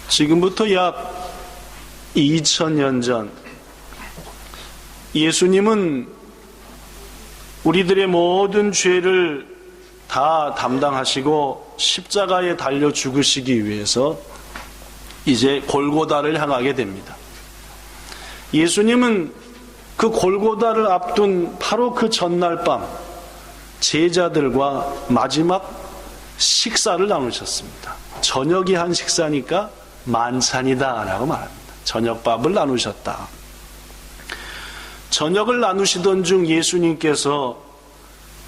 지금부터 약 2000년 전 예수님은 우리들의 모든 죄를 다 담당하시고 십자가에 달려 죽으시기 위해서 이제 골고다를 향하게 됩니다. 예수님은 그 골고다를 앞둔 바로 그 전날 밤 제자들과 마지막 식사를 나누셨습니다. 저녁이 한 식사니까 만찬이다 라고 말합니다. 저녁밥을 나누셨다. 저녁을 나누시던 중 예수님께서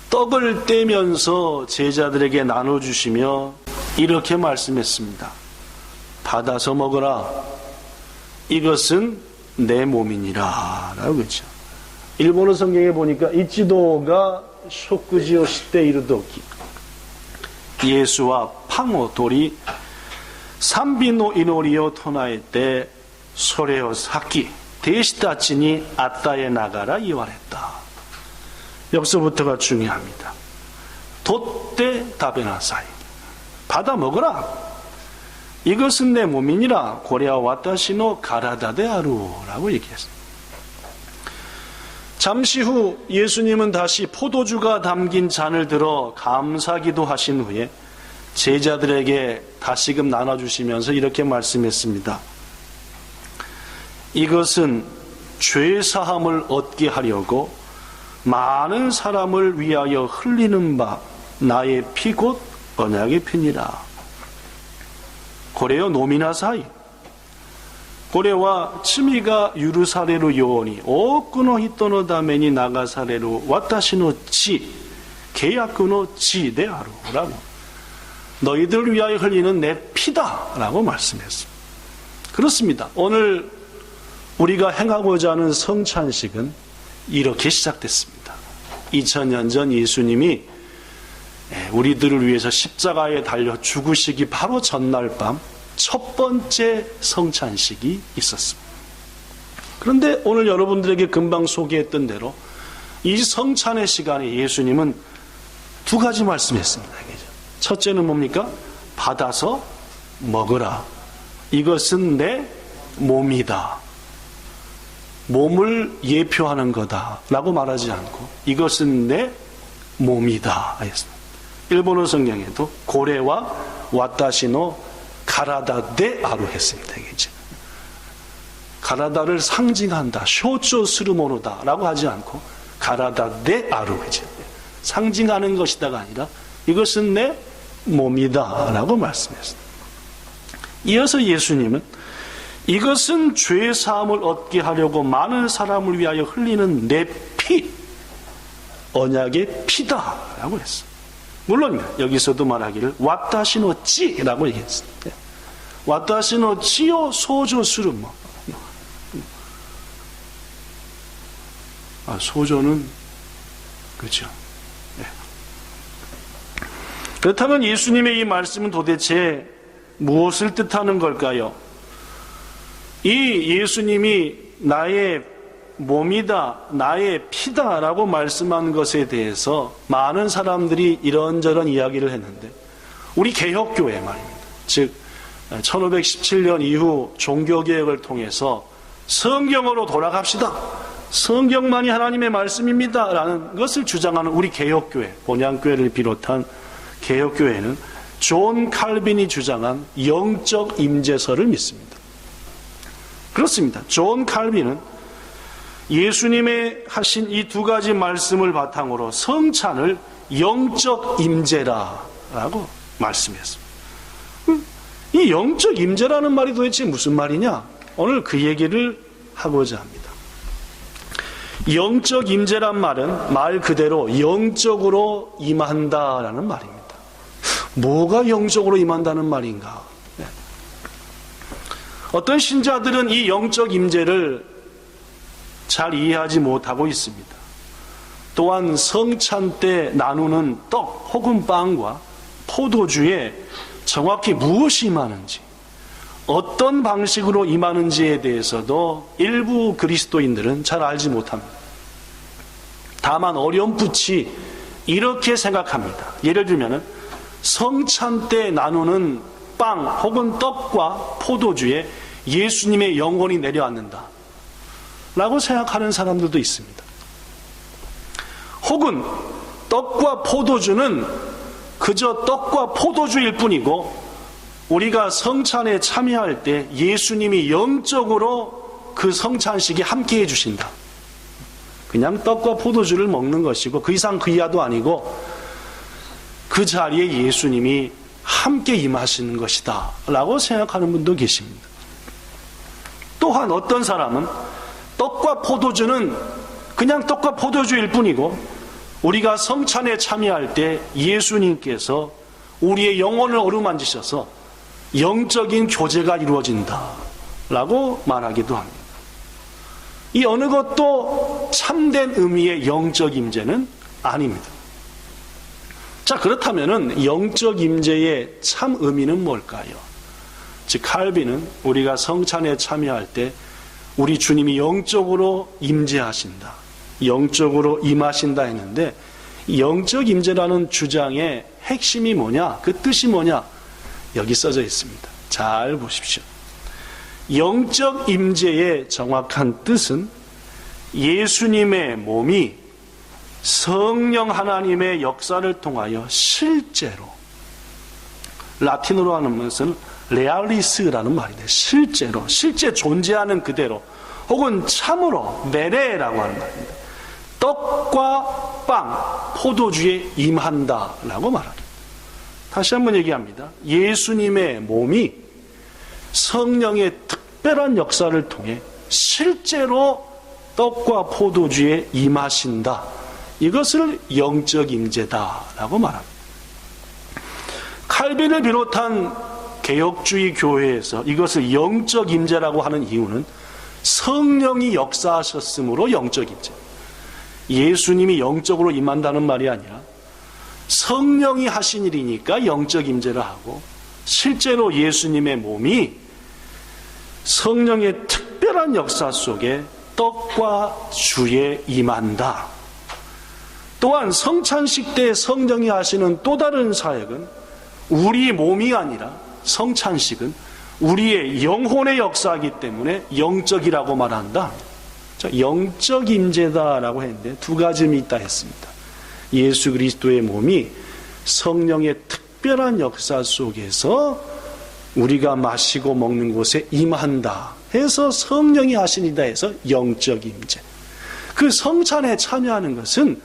떡을 떼면서 제자들에게 나눠주시며 이렇게 말씀했습니다. 받아서 먹어라. 이것은 내 몸이니라 라고 그랬죠. 일본어 성경에 보니까 이치도가 쇼쿠지오 시때 이르도키 예수와 팡오 돌이 산비노 이노리오 토나에 때 소레오 사키 대시다치니 아따에 나가라 이완했다. 여기서부터가 중요합니다. 돛대 다베나사이 받아 먹어라. 이것은 내 몸이니라 고레와 와타시노 가라다데 아루라고 얘기했습니다. 잠시 후 예수님은 다시 포도주가 담긴 잔을 들어 감사기도 하신 후에 제자들에게 다시금 나눠주시면서 이렇게 말씀했습니다. 이것은 죄사함을 얻게 하려고 많은 사람을 위하여 흘리는 바 나의 피 곧 언약의 피니라. 고레요 노미나사이 고레와 츠미가 유루사레로 요오니 오쿠노 히토노 다메니 나가사레로 와타시노 치 계약노 치 데 아루라고 너희들 위하여 흘리는 내 피다라고 말씀했습니다. 그렇습니다. 오늘 우리가 행하고자 하는 성찬식은 이렇게 시작됐습니다. 2000년 전 예수님이 우리들을 위해서 십자가에 달려 죽으시기 바로 전날 밤 첫 번째 성찬식이 있었습니다. 그런데 오늘 여러분들에게 금방 소개했던 대로 이 성찬의 시간에 예수님은 두 가지 말씀했습니다. 첫째는 뭡니까? 받아서 먹으라. 이것은 내 몸이다. 몸을 예표하는 거다 라고 말하지 않고 이것은 내 몸이다 했습니다. 일본어 성경에도 고레와 와타시노 가라다 데 아루 했습니다. 가라다를 상징한다. 쇼조 스루모노다 라고 하지 않고 가라다 데 아루 상징하는 것이다가 아니라 이것은 내 몸이다 라고 말씀했습니다. 이어서 예수님은 이것은 죄 사함을 얻게 하려고 많은 사람을 위하여 흘리는 내 피, 언약의 피다 라고 했습니다. 물론 여기서도 말하기를 와타시노 찌라고 얘기했습니다. 와타시노 찌요 소조 스루모 소조는 그렇죠. 네. 그렇다면 예수님의 이 말씀은 도대체 무엇을 뜻하는 걸까요? 이 예수님이 나의 몸이다, 나의 피다라고 말씀한 것에 대해서 많은 사람들이 이런저런 이야기를 했는데 우리 개혁교회 말입니다. 즉 1517년 이후 종교개혁을 통해서 성경으로 돌아갑시다. 성경만이 하나님의 말씀입니다 라는 것을 주장하는 우리 개혁교회, 본향교회를 비롯한 개혁교회는 존 칼빈이 주장한 영적 임재설을 믿습니다. 그렇습니다. 존 칼빈은 예수님의 하신 이 두 가지 말씀을 바탕으로 성찬을 영적 임재라라고 말씀했습니다. 이 영적 임재라는 말이 도대체 무슨 말이냐? 오늘 그 얘기를 하고자 합니다. 영적 임재란 말은 말 그대로 영적으로 임한다라는 말입니다. 뭐가 영적으로 임한다는 말인가? 네. 어떤 신자들은 이 영적 임재를 잘 이해하지 못하고 있습니다. 또한 성찬 때 나누는 떡 혹은 빵과 포도주에 정확히 무엇이 임하는지, 어떤 방식으로 임하는지에 대해서도 일부 그리스도인들은 잘 알지 못합니다. 다만 어렴풋이 이렇게 생각합니다. 예를 들면 성찬 때 나누는 빵 혹은 떡과 포도주에 예수님의 영혼이 내려앉는다 라고 생각하는 사람들도 있습니다. 혹은 떡과 포도주는 그저 떡과 포도주일 뿐이고 우리가 성찬에 참여할 때 예수님이 영적으로 그 성찬식에 함께 해주신다. 그냥 떡과 포도주를 먹는 것이고 그 이상 그 이하도 아니고 그 자리에 예수님이 함께 임하시는 것이다 라고 생각하는 분도 계십니다. 또한 어떤 사람은 떡과 포도주는 그냥 떡과 포도주일 뿐이고 우리가 성찬에 참여할 때 예수님께서 우리의 영혼을 어루만지셔서 영적인 교제가 이루어진다 라고 말하기도 합니다. 이 어느 것도 참된 의미의 영적 임재는 아닙니다. 자, 그렇다면 영적 임재의 참 의미는 뭘까요? 즉 칼빈은 우리가 성찬에 참여할 때 우리 주님이 영적으로 임재하신다, 영적으로 임하신다 했는데 영적 임재라는 주장의 핵심이 뭐냐? 그 뜻이 뭐냐? 여기 써져 있습니다. 잘 보십시오. 영적 임재의 정확한 뜻은 예수님의 몸이 성령 하나님의 역사를 통하여 실제로, 라틴어로 하는 것은 레알리스라는 말인데 실제로, 실제 존재하는 그대로 혹은 참으로 메레라고 하는 말입니다. 떡과 빵, 포도주에 임한다라고 말합니다. 다시 한번 얘기합니다. 예수님의 몸이 성령의 특별한 역사를 통해 실제로 떡과 포도주에 임하신다. 이것을 영적 임재다라고 말합니다. 칼빈을 비롯한 개혁주의 교회에서 이것을 영적 임재라고 하는 이유는 성령이 역사하셨으므로 영적 임재. 예수님이 영적으로 임한다는 말이 아니라 성령이 하신 일이니까 영적 임재를 하고 실제로 예수님의 몸이 성령의 특별한 역사 속에 떡과 주에 임한다. 또한 성찬식 때 성령이 하시는 또 다른 사역은 우리 몸이 아니라 성찬식은 우리의 영혼의 역사이기 때문에 영적이라고 말한다. 자, 영적 임재다라고 했는데 두 가지 의미 있다 했습니다. 예수 그리스도의 몸이 성령의 특별한 역사 속에서 우리가 마시고 먹는 곳에 임한다 해서 성령이 하시니다 해서 영적 임재. 그 성찬에 참여하는 것은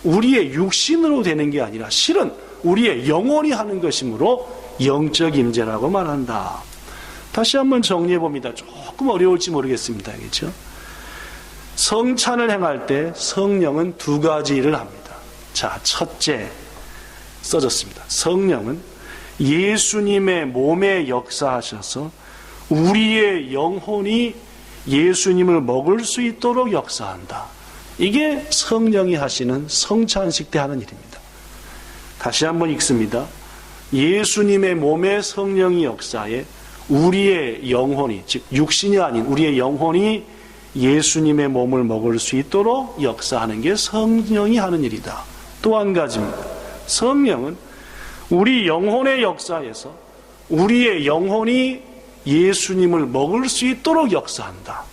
우리의 육신으로 되는 게 아니라 실은 우리의 영혼이 하는 것이므로 영적 임재라고 말한다. 다시 한번 정리해 봅니다. 조금 어려울지 모르겠습니다. 그렇죠? 성찬을 행할 때 성령은 두 가지 일을 합니다. 자, 첫째 써졌습니다. 성령은 예수님의 몸에 역사하셔서 우리의 영혼이 예수님을 먹을 수 있도록 역사한다. 이게 성령이 하시는 성찬식 때 하는 일입니다. 다시 한번 읽습니다. 예수님의 몸에 성령이 역사해 우리의 영혼이, 즉 육신이 아닌 우리의 영혼이 예수님의 몸을 먹을 수 있도록 역사하는 게 성령이 하는 일이다. 또 한 가지입니다. 성령은 우리 영혼의 역사에서 우리의 영혼이 예수님을 먹을 수 있도록 역사한다.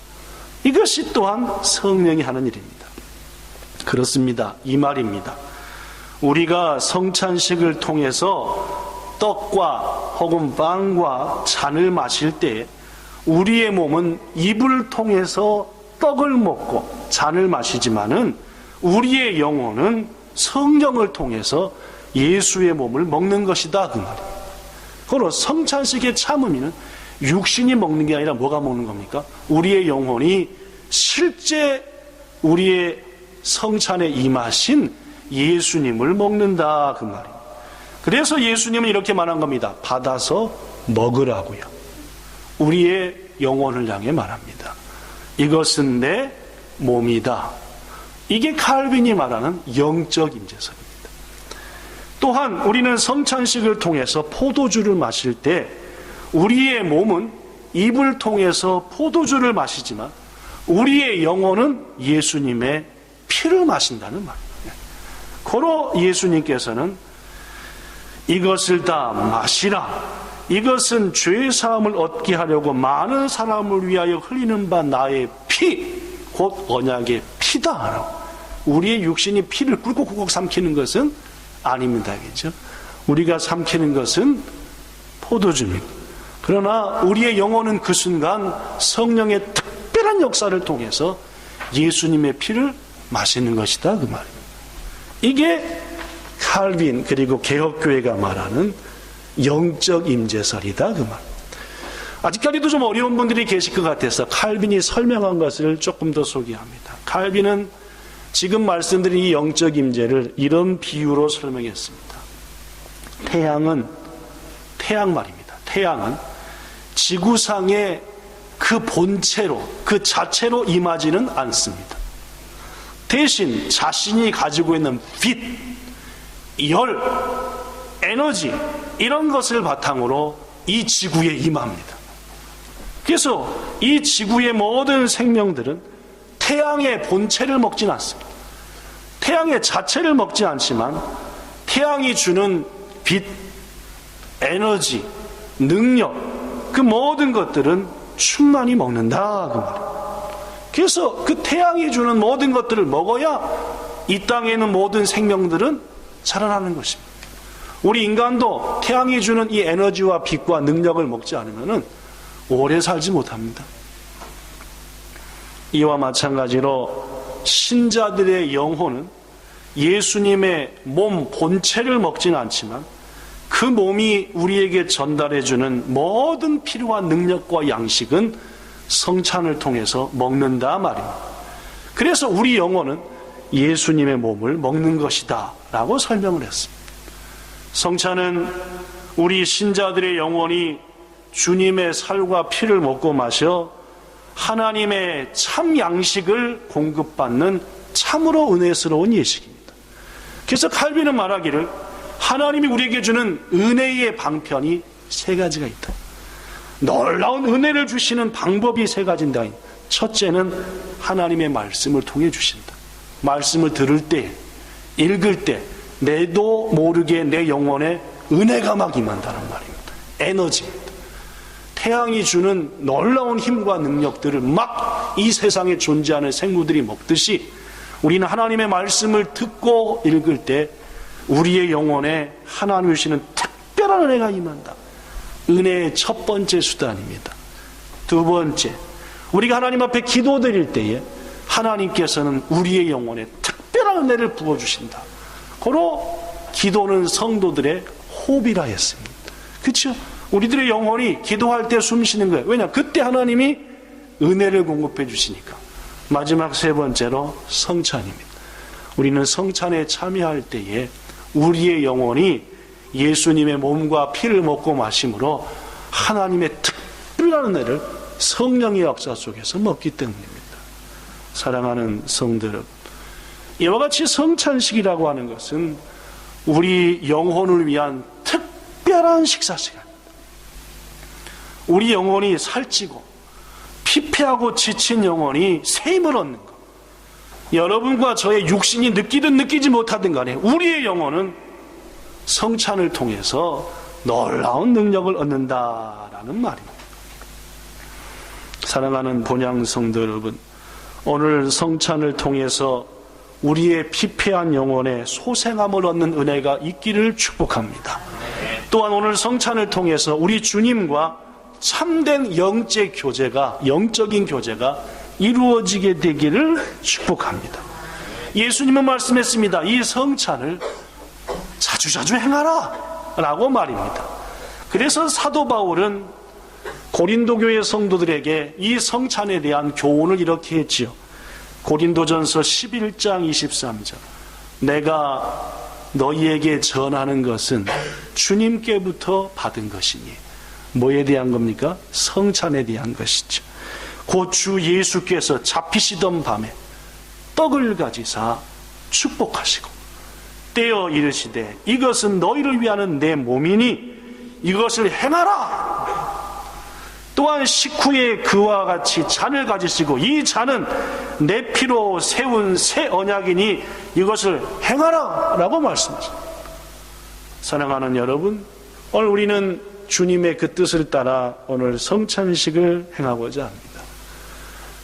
이것이 또한 성령이 하는 일입니다. 그렇습니다. 이 말입니다. 우리가 성찬식을 통해서 떡과 혹은 빵과 잔을 마실 때 우리의 몸은 입을 통해서 떡을 먹고 잔을 마시지만은 우리의 영혼은 성령을 통해서 예수의 몸을 먹는 것이다 그 말이에요. 그러나 성찬식의 참 의미는 육신이 먹는 게 아니라 뭐가 먹는 겁니까? 우리의 영혼이 실제 우리의 성찬에 임하신 예수님을 먹는다 그 말이에요. 그래서 예수님은 이렇게 말한 겁니다. 받아서 먹으라고요. 우리의 영혼을 향해 말합니다. 이것은 내 몸이다. 이게 칼빈이 말하는 영적 임재성입니다. 또한 우리는 성찬식을 통해서 포도주를 마실 때 우리의 몸은 입을 통해서 포도주를 마시지만 우리의 영혼은 예수님의 피를 마신다는 말입니다. 고로 예수님께서는 이것을 다 마시라. 이것은 죄 사함을 얻게 하려고 많은 사람을 위하여 흘리는 바 나의 피, 곧 언약의 피다. 우리의 육신이 피를 꿀꺽꿀꺽 삼키는 것은 아닙니다. 그렇죠? 우리가 삼키는 것은 포도주입니다. 그러나 우리의 영혼은 그 순간 성령의 특별한 역사를 통해서 예수님의 피를 마시는 것이다. 그 말입니다. 이게 칼빈 그리고 개혁교회가 말하는 영적 임재설이다. 그 말. 아직까지도 좀 어려운 분들이 계실 것 같아서 칼빈이 설명한 것을 조금 더 소개합니다. 칼빈은 지금 말씀드린 이 영적 임재를 이런 비유로 설명했습니다. 태양 말입니다. 태양은 지구상의 그 본체로, 그 자체로 임하지는 않습니다. 대신 자신이 가지고 있는 빛, 열, 에너지 이런 것을 바탕으로 이 지구에 임합니다. 그래서 이 지구의 모든 생명들은 태양의 본체를 먹진 않습니다. 태양의 자체를 먹지 않지만 태양이 주는 빛, 에너지, 능력 그 모든 것들은 충만히 먹는다 그 말이에요. 그래서 그 태양이 주는 모든 것들을 먹어야 이 땅에 있는 모든 생명들은 살아나는 것입니다. 우리 인간도 태양이 주는 이 에너지와 빛과 능력을 먹지 않으면 오래 살지 못합니다. 이와 마찬가지로 신자들의 영혼은 예수님의 몸 본체를 먹지는 않지만 그 몸이 우리에게 전달해주는 모든 필요한 능력과 양식은 성찬을 통해서 먹는다 말입니다. 그래서 우리 영혼은 예수님의 몸을 먹는 것이다 라고 설명을 했습니다. 성찬은 우리 신자들의 영혼이 주님의 살과 피를 먹고 마셔 하나님의 참 양식을 공급받는 참으로 은혜스러운 예식입니다. 그래서 칼빈은 말하기를 하나님이 우리에게 주는 은혜의 방편이 세 가지가 있다. 놀라운 은혜를 주시는 방법이 세 가지인다. 첫째는 하나님의 말씀을 통해 주신다. 말씀을 들을 때, 읽을 때 내도 모르게 내 영혼에 은혜가 막 임한다는 말입니다. 에너지입니다. 태양이 주는 놀라운 힘과 능력들을 막 이 세상에 존재하는 생물들이 먹듯이 우리는 하나님의 말씀을 듣고 읽을 때 우리의 영혼에 하나님이 주시는 특별한 은혜가 임한다. 은혜의 첫 번째 수단입니다. 두 번째, 우리가 하나님 앞에 기도드릴 때에 하나님께서는 우리의 영혼에 특별한 은혜를 부어주신다. 고로 기도는 성도들의 호흡이라 했습니다. 그렇죠? 우리들의 영혼이 기도할 때 숨쉬는 거예요. 왜냐? 그때 하나님이 은혜를 공급해 주시니까. 마지막 세 번째로 성찬입니다. 우리는 성찬에 참여할 때에 우리의 영혼이 예수님의 몸과 피를 먹고 마심으로 하나님의 특별한 은혜를 성령의 역사 속에서 먹기 때문입니다. 사랑하는 성도 여러분, 이와 같이 성찬식이라고 하는 것은 우리 영혼을 위한 특별한 식사 시간입니다. 우리 영혼이 살찌고 피폐하고 지친 영혼이 새 힘을 얻는 것, 여러분과 저의 육신이 느끼든 느끼지 못하든 간에 우리의 영혼은 성찬을 통해서 놀라운 능력을 얻는다라는 말입니다. 사랑하는 본향 성도 여러분, 오늘 성찬을 통해서 우리의 피폐한 영혼에 소생함을 얻는 은혜가 있기를 축복합니다. 또한 오늘 성찬을 통해서 우리 주님과 참된 영적인 교제가 이루어지게 되기를 축복합니다. 예수님은 말씀했습니다. 이 성찬을 자주자주 행하라 라고 말입니다. 그래서 사도 바울은 고린도 교회 성도들에게 이 성찬에 대한 교훈을 이렇게 했지요. 고린도전서 11장 23절, 내가 너희에게 전하는 것은 주님께부터 받은 것이니. 뭐에 대한 겁니까? 성찬에 대한 것이죠. 곧 주 예수께서 잡히시던 밤에 떡을 가지사 축복하시고 떼어 이르시되 이것은 너희를 위하는 내 몸이니 이것을 행하라. 또한 식후에 그와 같이 잔을 가지시고 이 잔은 내 피로 세운 새 언약이니 이것을 행하라 라고 말씀하십니다. 사랑하는 여러분, 오늘 우리는 주님의 그 뜻을 따라 오늘 성찬식을 행하고자 합니다.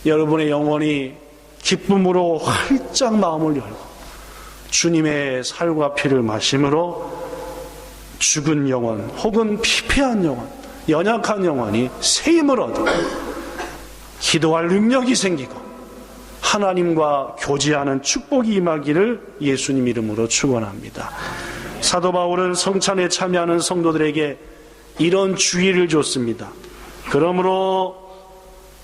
여러분의 영혼이 기쁨으로 활짝 마음을 열고 주님의 살과 피를 마심으로 죽은 영혼 혹은 피폐한 영혼, 연약한 영혼이 새 힘을 얻어 기도할 능력이 생기고 하나님과 교제하는 축복이 임하기를 예수님 이름으로 축원합니다. 사도 바울은 성찬에 참여하는 성도들에게 이런 주의를 줬습니다. 그러므로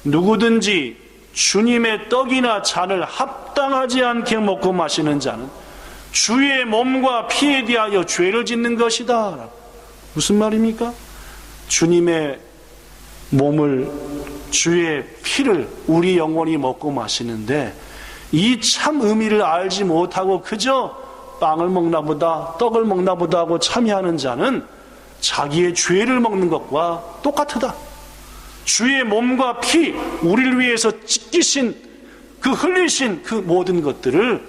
누구든지 주님의 떡이나 잔을 합당하지 않게 먹고 마시는 자는 주의 몸과 피에 대하여 죄를 짓는 것이다. 무슨 말입니까? 주님의 몸을, 주의 피를 우리 영혼이 먹고 마시는데 이 참 의미를 알지 못하고 그저 빵을 먹나 보다, 떡을 먹나 보다 하고 참여하는 자는 자기의 죄를 먹는 것과 똑같다. 주의 몸과 피, 우리를 위해서 찢기신 그 흘리신 그 모든 것들을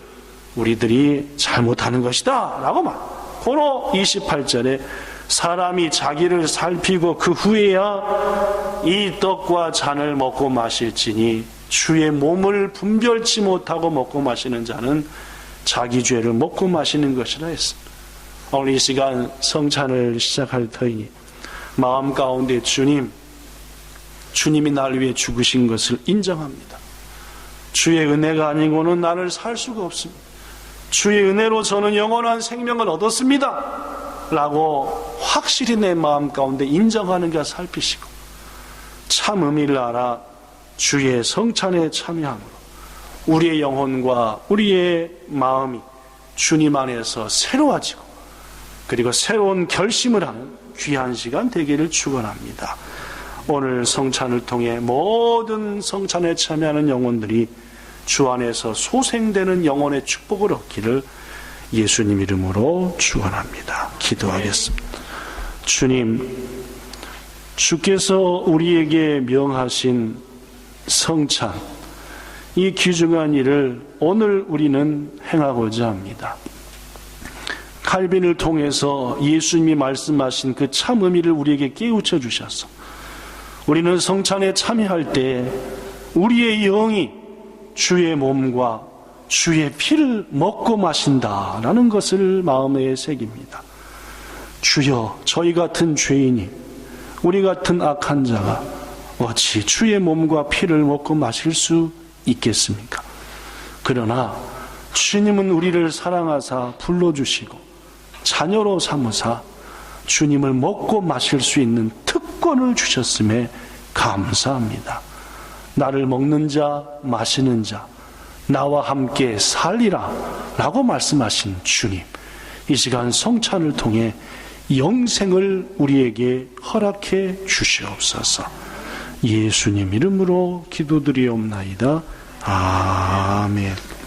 우리들이 잘못하는 것이다 라고 말. 고로 28절에 사람이 자기를 살피고 그 후에야 이 떡과 잔을 먹고 마실지니 주의 몸을 분별치 못하고 먹고 마시는 자는 자기 죄를 먹고 마시는 것이라 했습니다. 오늘 이 시간 성찬을 시작할 터이니 마음 가운데 주님이 나를 위해 죽으신 것을 인정합니다. 주의 은혜가 아니고는 나를 살 수가 없습니다. 주의 은혜로 저는 영원한 생명을 얻었습니다 라고 확실히 내 마음 가운데 인정하는 것 살피시고 참 의미를 알아 주의 성찬에 참여함으로 우리의 영혼과 우리의 마음이 주님 안에서 새로워지고 그리고 새로운 결심을 하는 귀한 시간 되기를 축원합니다. 오늘 성찬을 통해 모든 성찬에 참여하는 영혼들이 주 안에서 소생되는 영혼의 축복을 얻기를 예수님 이름으로 축원합니다. 기도하겠습니다. 주님, 주께서 우리에게 명하신 성찬, 이 귀중한 일을 오늘 우리는 행하고자 합니다. 칼빈을 통해서 예수님이 말씀하신 그 참 의미를 우리에게 깨우쳐 주셔서 우리는 성찬에 참여할 때 우리의 영이 주의 몸과 주의 피를 먹고 마신다라는 것을 마음에 새깁니다. 주여, 저희 같은 죄인이, 우리 같은 악한 자가 어찌 주의 몸과 피를 먹고 마실 수 있겠습니까? 그러나 주님은 우리를 사랑하사 불러주시고 자녀로 삼으사 주님을 먹고 마실 수 있는 특권을 주셨음에 감사합니다. 나를 먹는 자, 마시는 자, 나와 함께 살리라 라고 말씀하신 주님, 이 시간 성찬을 통해 영생을 우리에게 허락해 주시옵소서. 예수님 이름으로 기도드리옵나이다. 아멘.